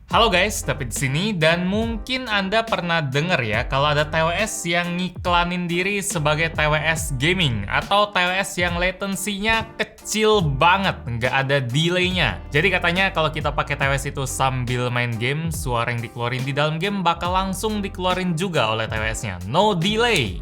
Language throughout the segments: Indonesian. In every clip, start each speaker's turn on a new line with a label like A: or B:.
A: Halo guys, David di sini dan mungkin Anda pernah denger ya kalau ada TWS yang ngiklanin diri sebagai TWS gaming atau TWS yang latensinya kecil banget, nggak ada delaynya. Jadi katanya kalau kita pakai TWS itu sambil main game, suara yang dikeluarin di dalam game bakal langsung dikeluarin juga oleh TWS-nya. No delay.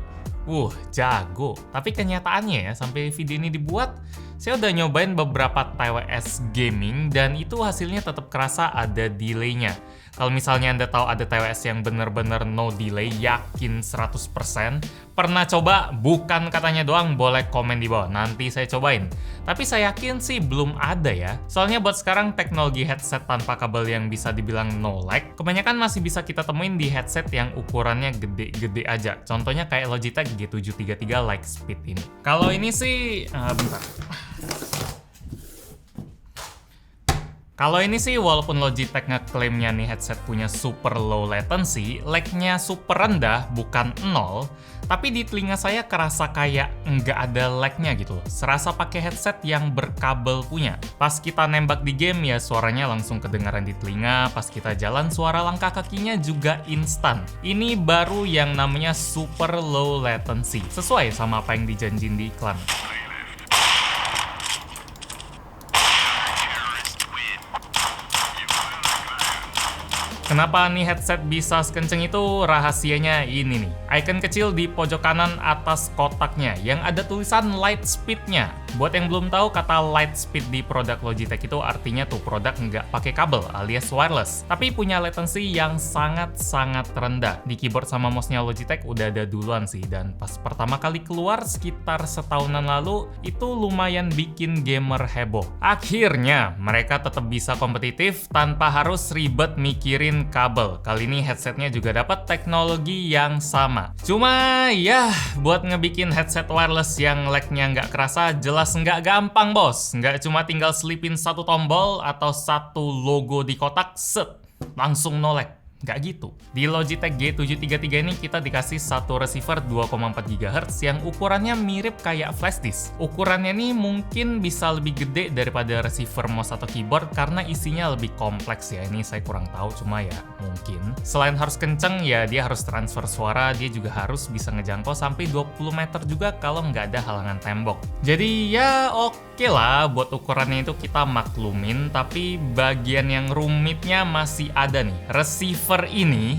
A: Jago. Tapi kenyataannya ya, sampai video ini dibuat, saya udah nyobain beberapa TWS gaming dan itu hasilnya tetap kerasa ada delaynya. Kalau misalnya Anda tahu ada TWS yang bener-bener no delay, yakin 100%, pernah coba? Bukan katanya doang, boleh komen di bawah, nanti saya cobain. Tapi saya yakin sih belum ada ya. Soalnya buat sekarang teknologi headset tanpa kabel yang bisa dibilang no lag, kebanyakan masih bisa kita temuin di headset yang ukurannya gede-gede aja. Contohnya kayak Logitech G733 Lightspeed ini. Kalau ini sih, bentar. Kalau ini sih walaupun Logitech ngeklaimnya nih headset punya super low latency, lag-nya super rendah, bukan 0, tapi di telinga saya kerasa kayak nggak ada lag-nya gitu. Serasa pakai headset yang berkabel punya. Pas kita nembak di game ya suaranya langsung kedengaran di telinga, pas kita jalan suara langkah kakinya juga instan. Ini baru yang namanya super low latency, sesuai sama apa yang dijanjin di iklan. Kenapa nih headset bisa sekenceng itu? Rahasianya ini nih. Icon kecil di pojok kanan atas kotaknya yang ada tulisan Lightspeed-nya. Buat yang belum tahu, kata Lightspeed di produk Logitech itu artinya tuh produk nggak pakai kabel alias wireless, tapi punya latency yang sangat-sangat rendah. Di keyboard sama mouse-nya Logitech udah ada duluan sih, dan pas pertama kali keluar sekitar setahunan lalu, itu lumayan bikin gamer heboh. Akhirnya, mereka tetap bisa kompetitif tanpa harus ribet mikirin kabel. Kali ini headsetnya juga dapat teknologi yang sama. Cuma ya, buat ngebikin headset wireless yang lag-nya nggak kerasa, jelas nggak gampang bos. Nggak cuma tinggal selipin satu tombol atau satu logo di kotak, set, langsung no lag. Nggak gitu. Di Logitech G733 ini kita dikasih satu receiver 2,4 GHz yang ukurannya mirip kayak flash disk. Ukurannya nih mungkin bisa lebih gede daripada receiver mouse atau keyboard karena isinya lebih kompleks ya. Ini saya kurang tahu, cuma ya mungkin. Selain harus kenceng ya dia harus transfer suara, dia juga harus bisa ngejangkau sampai 20 meter juga kalau nggak ada halangan tembok. Jadi ya oke lah, buat ukurannya itu kita maklumin, tapi bagian yang rumitnya masih ada nih. Receiver ini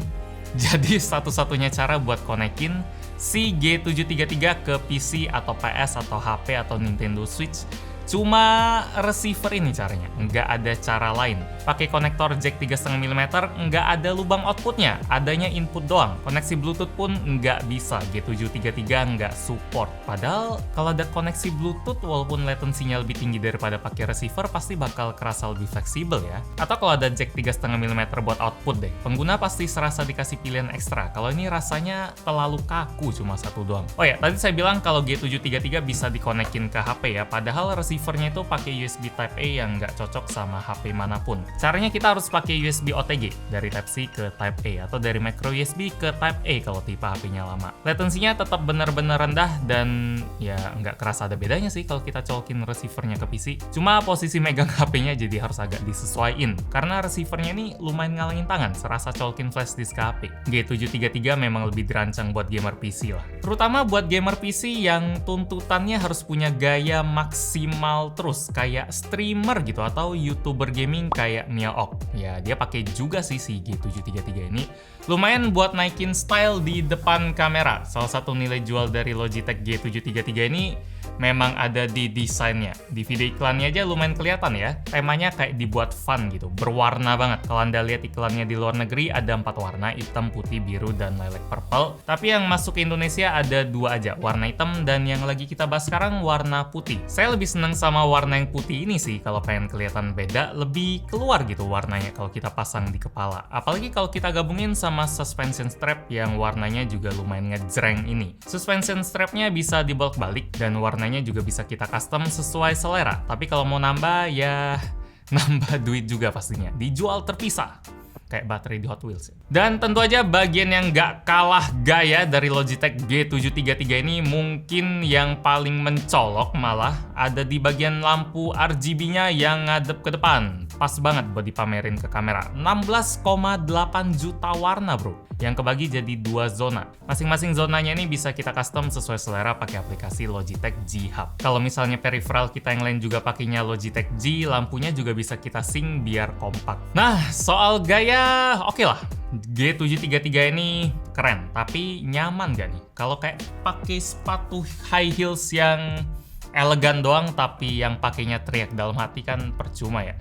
A: jadi satu-satunya cara buat konekin si G733 ke PC atau PS atau HP atau Nintendo Switch. Cuma receiver ini caranya, nggak ada cara lain. Pakai konektor jack 3,5 mm, nggak ada lubang outputnya, adanya input doang. Koneksi Bluetooth pun nggak bisa, G733 nggak support. Padahal kalau ada koneksi Bluetooth, walaupun latensinya lebih tinggi daripada pakai receiver, pasti bakal kerasa lebih fleksibel ya. Atau kalau ada jack 3,5 mm buat output deh, pengguna pasti serasa dikasih pilihan ekstra. Kalau ini rasanya terlalu kaku, cuma satu doang. Oh ya, tadi saya bilang kalau G733 bisa dikonekin ke HP ya, padahal receivernya itu pakai USB Type-A yang nggak cocok sama HP manapun. Caranya kita harus pakai USB OTG dari Type-C ke Type-A atau dari micro USB ke Type-A kalau tipe HP-nya lama. Latensinya tetap benar-benar rendah dan ya nggak kerasa ada bedanya sih kalau kita colokin receivernya ke PC. Cuma posisi megang HP-nya jadi harus agak disesuaiin karena receivernya ini lumayan ngalangin tangan serasa colokin flash disk ke HP. G733 memang lebih dirancang buat gamer PC lah. Terutama buat gamer PC yang tuntutannya harus punya gaya maksimal terus kayak streamer gitu atau YouTuber gaming kayak Miaok. Ya, dia pakai juga sih si G733 ini. Lumayan buat naikin style di depan kamera. Salah satu nilai jual dari Logitech G733 ini memang ada di desainnya. Di video iklannya aja lumayan kelihatan ya. Temanya kayak dibuat fun gitu, berwarna banget. Kalau Anda lihat iklannya di luar negeri ada 4 warna, hitam, putih, biru, dan lilac purple. Tapi yang masuk ke Indonesia ada 2 aja, warna hitam dan yang lagi kita bahas sekarang warna putih. Saya lebih seneng sama warna yang putih ini sih, kalau pengen kelihatan beda, lebih keluar gitu warnanya kalau kita pasang di kepala. Apalagi kalau kita gabungin sama suspension strap yang warnanya juga lumayan ngejreng ini. Suspension strapnya bisa dibolak-balik dan warnanya juga bisa kita custom sesuai selera. Tapi kalau mau nambah ya nambah duit juga pastinya. Dijual terpisah. Kayak baterai di Hot Wheels. Dan tentu aja bagian yang nggak kalah gaya dari Logitech G733 ini mungkin yang paling mencolok malah ada di bagian lampu RGB-nya yang ngadep ke depan. pas banget buat dipamerin ke kamera. 16,8 juta warna bro, yang kebagi jadi 2 zona. Masing-masing zonanya ini bisa kita custom sesuai selera pakai aplikasi Logitech G Hub. Kalau misalnya peripheral kita yang lain juga pakainya Logitech G, lampunya juga bisa kita sync biar kompak. Nah, soal gaya, oke lah. G733 ini keren, tapi nyaman gak nih? Kalau kayak pakai sepatu high heels yang elegan doang, tapi yang pakainya teriak dalam hati kan percuma ya.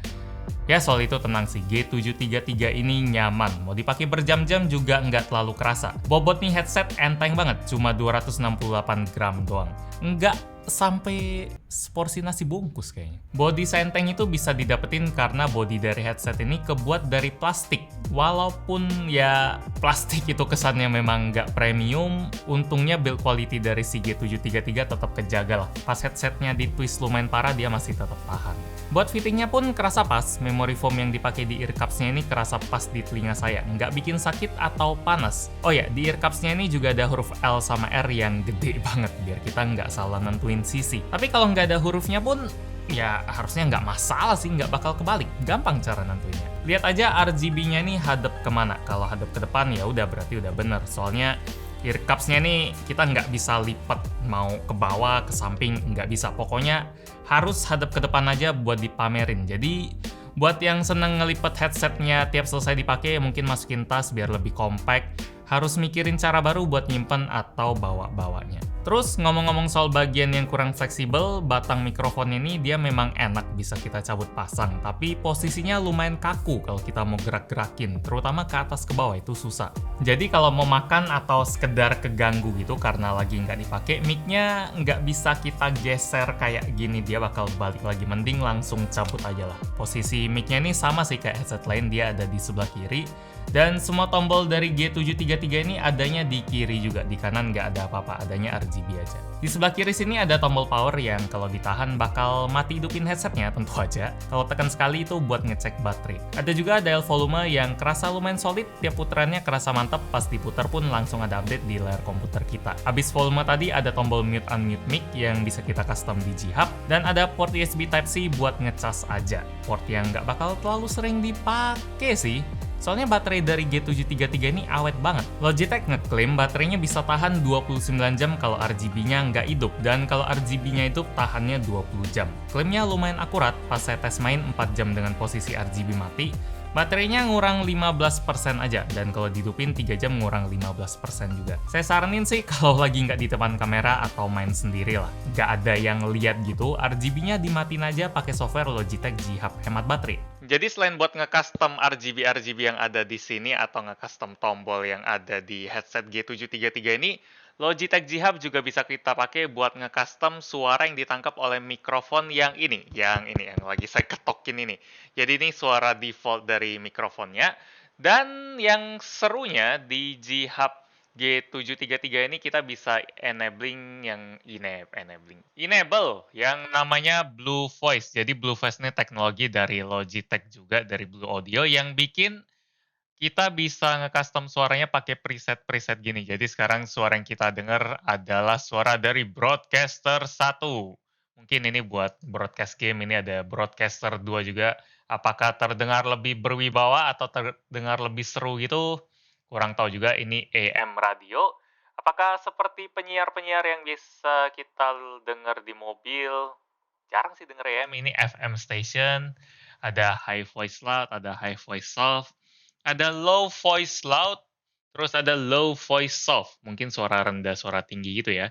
A: Ya soal itu tenang sih, G733 ini nyaman. Mau dipakai berjam-jam juga nggak terlalu kerasa. Bobot nih headset enteng banget, cuma 268 gram doang. Nggak sampai seporsi nasi bungkus kayaknya. Body seenteng itu bisa didapetin karena body dari headset ini kebuat dari plastik. Walaupun ya plastik itu kesannya memang nggak premium, untungnya build quality dari si G733 tetap kejaga lah. Pas headsetnya di twist lumayan parah, dia masih tetap tahan. Buat fittingnya pun kerasa pas, memory foam yang dipakai di ear cups-nya ini kerasa pas di telinga saya, nggak bikin sakit atau panas. Oh ya, di ear cups-nya ini juga ada huruf L sama R yang gede banget, biar kita nggak salah nentuin sisi. Tapi kalau nggak ada hurufnya pun, ya harusnya nggak masalah sih, nggak bakal kebalik. Gampang cara nentuinnya. Lihat aja RGB-nya nih hadap kemana. Kalau hadap ke depan ya udah berarti udah bener. Soalnya ear cups-nya nih kita nggak bisa lipat, mau ke bawah, ke samping, nggak bisa. Pokoknya harus hadap ke depan aja buat dipamerin. Jadi buat yang seneng ngelipet headsetnya tiap selesai dipakai, mungkin masukin tas biar lebih compact. Harus mikirin cara baru buat nyimpen atau bawa-bawanya. Terus ngomong-ngomong soal bagian yang kurang fleksibel, batang mikrofon ini dia memang enak bisa kita cabut pasang, tapi posisinya lumayan kaku kalau kita mau gerak-gerakin, terutama ke atas ke bawah itu susah. Jadi kalau mau makan atau sekedar keganggu gitu karena lagi nggak dipakai, mic-nya nggak bisa kita geser kayak gini, dia bakal balik lagi. Mending langsung cabut aja lah. Posisi mic-nya ini sama sih kayak headset lain, dia ada di sebelah kiri. Dan semua tombol dari G733 ini adanya di kiri juga, di kanan nggak ada apa-apa, adanya RGB aja. Di sebelah kiri sini ada tombol power yang kalau ditahan bakal mati hidupin headsetnya tentu aja. Kalau tekan sekali itu buat ngecek baterai. Ada juga dial volume yang kerasa lumayan solid, tiap putarannya kerasa mantap, pas diputar pun langsung ada update di layar komputer kita. Abis volume tadi ada tombol mute unmute mic yang bisa kita custom di G Hub, dan ada port USB Type-C buat ngecas aja. Port yang nggak bakal terlalu sering dipakai sih. Soalnya baterai dari G733 ini awet banget. Logitech ngeklaim baterainya bisa tahan 29 jam kalau RGB-nya nggak hidup, dan kalau RGB-nya hidup tahannya 20 jam. Klaimnya lumayan akurat, pas saya tes main 4 jam dengan posisi RGB mati, baterainya ngurang 15% aja, dan kalau dihidupin 3 jam ngurang 15% juga. Saya saranin sih kalau lagi nggak di depan kamera atau main sendiri lah. Nggak ada yang lihat gitu, RGB-nya dimatiin aja pakai software Logitech G Hub, hemat baterai. Jadi selain buat nge-custom RGB yang ada di sini atau nge-custom tombol yang ada di headset G733 ini, Logitech G Hub juga bisa kita pakai buat nge-custom suara yang ditangkap oleh mikrofon yang yang lagi saya ketokin ini. Jadi ini suara default dari mikrofonnya. Dan yang serunya di G Hub G733 ini kita bisa enable yang namanya Blue Voice. Jadi Blue Voice ini teknologi dari Logitech juga, dari Blue Audio, yang bikin kita bisa nge-custom suaranya pakai preset-preset gini. Jadi sekarang suara yang kita dengar adalah suara dari Broadcaster 1. Mungkin ini buat broadcast game, ini ada Broadcaster 2 juga. Apakah terdengar lebih berwibawa atau terdengar lebih seru gitu? Kurang tahu juga. Ini AM radio. Apakah seperti penyiar-penyiar yang biasa kita dengar di mobil? Jarang sih denger AM. Ini FM station. Ada high voice loud, ada high voice soft. Ada low voice loud, terus ada low voice soft. Mungkin suara rendah, suara tinggi gitu ya.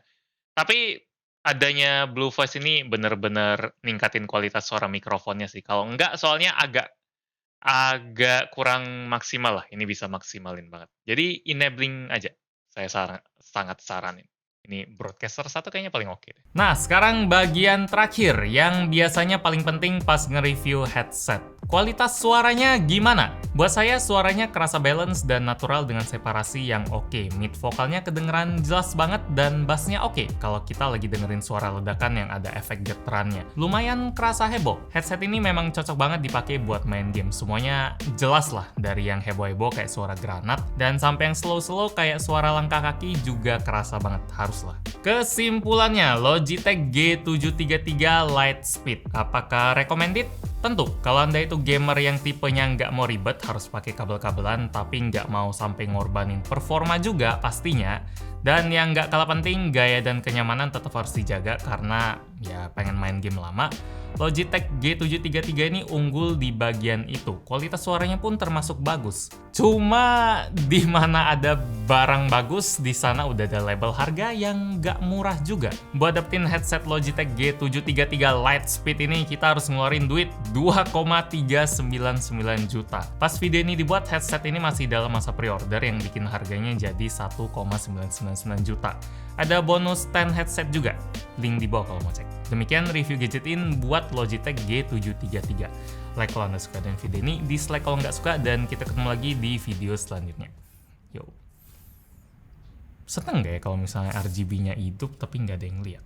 A: Tapi adanya Blue Voice ini bener-bener ningkatin kualitas suara mikrofonnya sih. Kalau enggak, soalnya agak kurang maksimal lah. Ini bisa maksimalin banget. Jadi enabling aja. Saya sangat saranin. Ini Broadcaster 1 kayaknya paling oke deh. Nah, sekarang bagian terakhir yang biasanya paling penting pas nge-review headset. Kualitas suaranya gimana? Buat saya suaranya kerasa balance dan natural dengan separasi yang oke. Mid vokalnya kedengeran jelas banget dan bassnya oke kalau kita lagi dengerin suara ledakan yang ada efek getarannya. Lumayan kerasa heboh. Headset ini memang cocok banget dipakai buat main game. Semuanya jelas lah, dari yang heboh-heboh kayak suara granat dan sampai yang slow-slow kayak suara langkah kaki juga kerasa banget, haruslah. Kesimpulannya, Logitech G733 Lightspeed. Apakah recommended? Tentu, kalau Anda itu gamer yang tipenya nggak mau ribet, harus pakai kabel-kabelan, tapi nggak mau sampai ngorbanin performa juga pastinya. Dan yang nggak kalah penting, gaya dan kenyamanan tetap harus dijaga karena ya pengen main game lama. Logitech G733 ini unggul di bagian itu. Kualitas suaranya pun termasuk bagus. Cuma di mana ada barang bagus, di sana udah ada label harga yang nggak murah juga. Buat dapetin headset Logitech G733 Lightspeed ini, kita harus ngeluarin duit 2,399 juta. Pas video ini dibuat, headset ini masih dalam masa pre-order yang bikin harganya jadi 1,999 juta. Ada bonus 10 headset juga. Link di bawah kalau mau cek. Demikian review gadgetin buat Logitech G733. Like kalau Anda suka dengan video ini, dislike kalau nggak suka, dan kita ketemu lagi di video selanjutnya. Yo. Seneng nggak ya kalau misalnya RGB-nya hidup tapi nggak ada yang lihat?